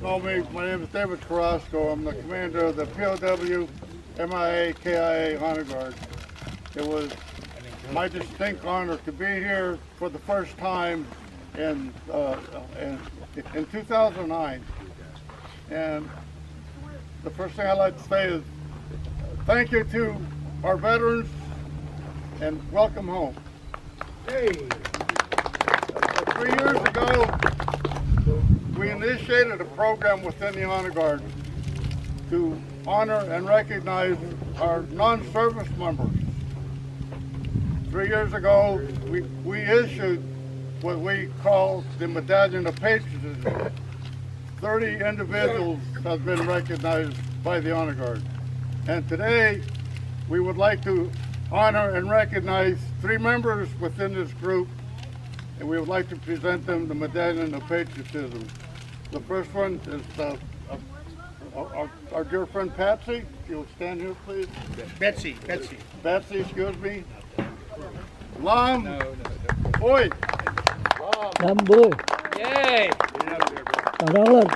know me, my name is David Carrasco. I'm the commander of the POW MIA KIA Honor Guard. It was my distinct honor to be here for the first time in 2009. And the first thing I'd like to say is thank you to our veterans and welcome home. Hey. 3 years ago, we initiated a program within the Honor Guard to honor and recognize our non-service members. 3 years ago, we issued what we call the Medallion of Patriotism. 30 individuals have been recognized by the Honor Guard. And today, we would like to honor and recognize 3 members within this group, and we would like to present them the Medallion of Patriotism. The first one is our dear friend Patsy. If you'll stand here, please. Betsy, excuse me. Lam. Oi. Lam boy. Yay! Padawan.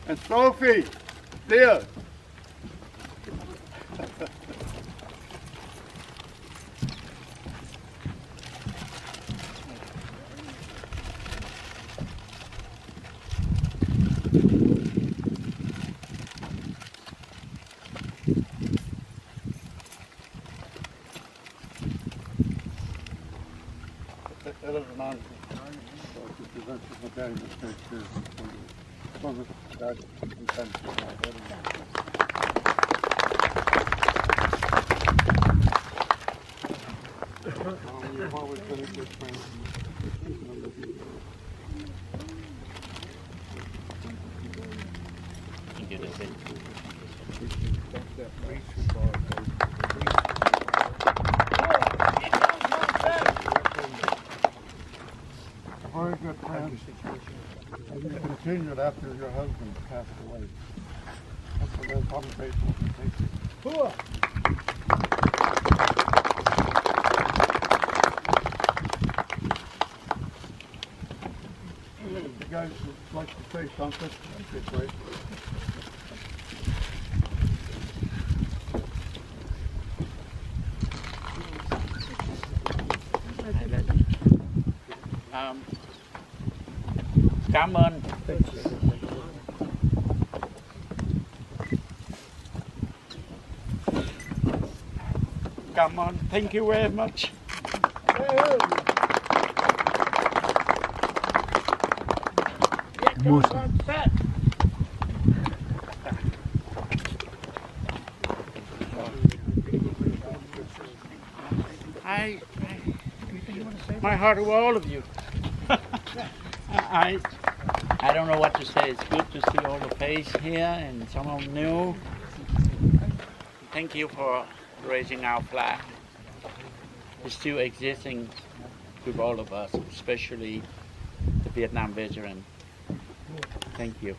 And Sophie, Diaz. That is an honor. So to present this medallion of patriotism for that intention. You've always been a good friend. Very good friend. And you continued after your husband passed away. That's a very conversational. Thank you. You guys would like to say something? Okay, great. Cảm ơn. Cảm ơn. Thank you very much. My heart to all of you. I don't know what to say. It's good to see all the faces here and some of them new. Thank you for raising our flag. It's still existing with all of us, especially the Vietnam veteran. Thank you.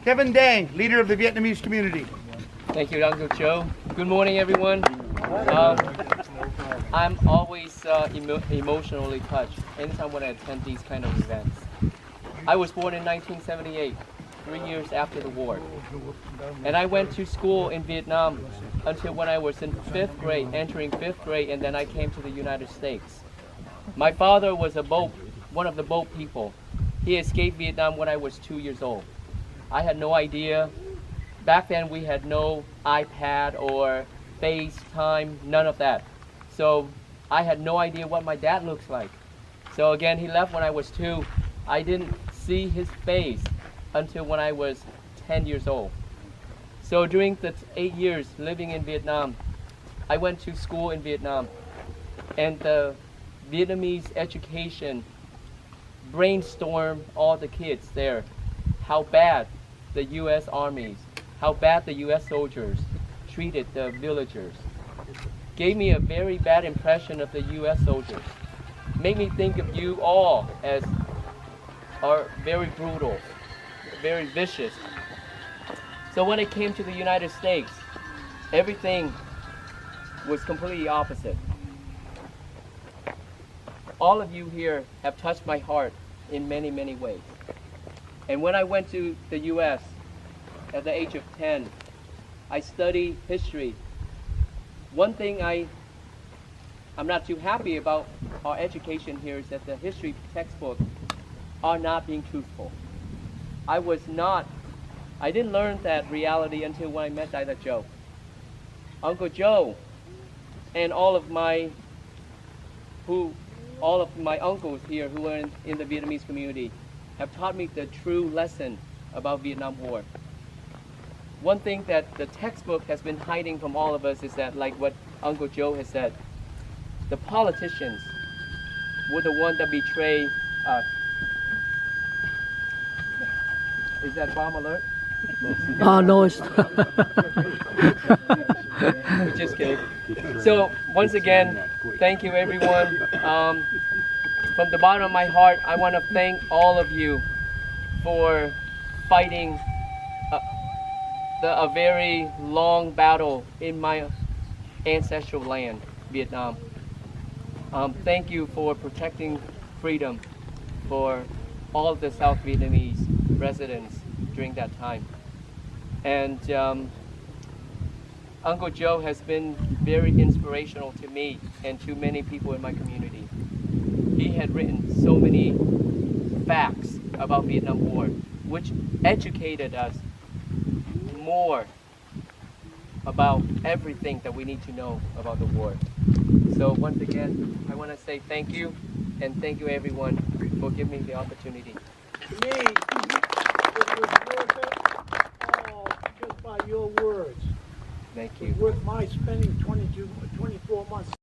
Kevin Dang, leader of the Vietnamese community. Thank you, Uncle Joe. Good morning, everyone. I'm always emotionally touched anytime when I attend these kind of events. I was born in 1978, 3 years after the war. And I went to school in Vietnam until when I was in 5th grade, entering 5th grade, and then I came to the United States. My father was one of the boat people. He escaped Vietnam when I was 2 years old. I had no idea. Back then we had no iPad or FaceTime, none of that. So I had no idea what my dad looks like. So again, he left when I was 2. I didn't see his face until when I was 10 years old. So during the 8 years living in Vietnam, I went to school in Vietnam, and the Vietnamese education brainstormed all the kids there how bad the U.S. armies, how bad the U.S. soldiers treated the villagers. Gave me a very bad impression of the U.S. soldiers. Made me think of you all as are very brutal, very vicious. So when it came to the United States, everything was completely opposite. All of you here have touched my heart in many, many ways. And when I went to the U.S. at the age of 10, I studied history. One thing I'm not too happy about our education here is that the history textbooks are not being truthful. I didn't learn that reality until when I met Dada Joe. Uncle Joe and all of my uncles here who are in the Vietnamese community have taught me the true lesson about Vietnam War. One thing that the textbook has been hiding from all of us is that, like what Uncle Joe has said, the politicians were the one that betrayed us. Is that bomb alert? Noise. We're just kidding. So once again, thank you everyone. From the bottom of my heart, I want to thank all of you for fighting a very long battle in my ancestral land, Vietnam. Thank you for protecting freedom for all of the South Vietnamese residents during that time. And Uncle Joe has been very inspirational to me and to many people in my community. He had written so many facts about Vietnam War, which educated us more about everything that we need to know about the war. So once again, I want to say thank you, and thank you everyone for giving me the opportunity. To me, it was worth it all just by your words. Thank It you. was worth my spending 22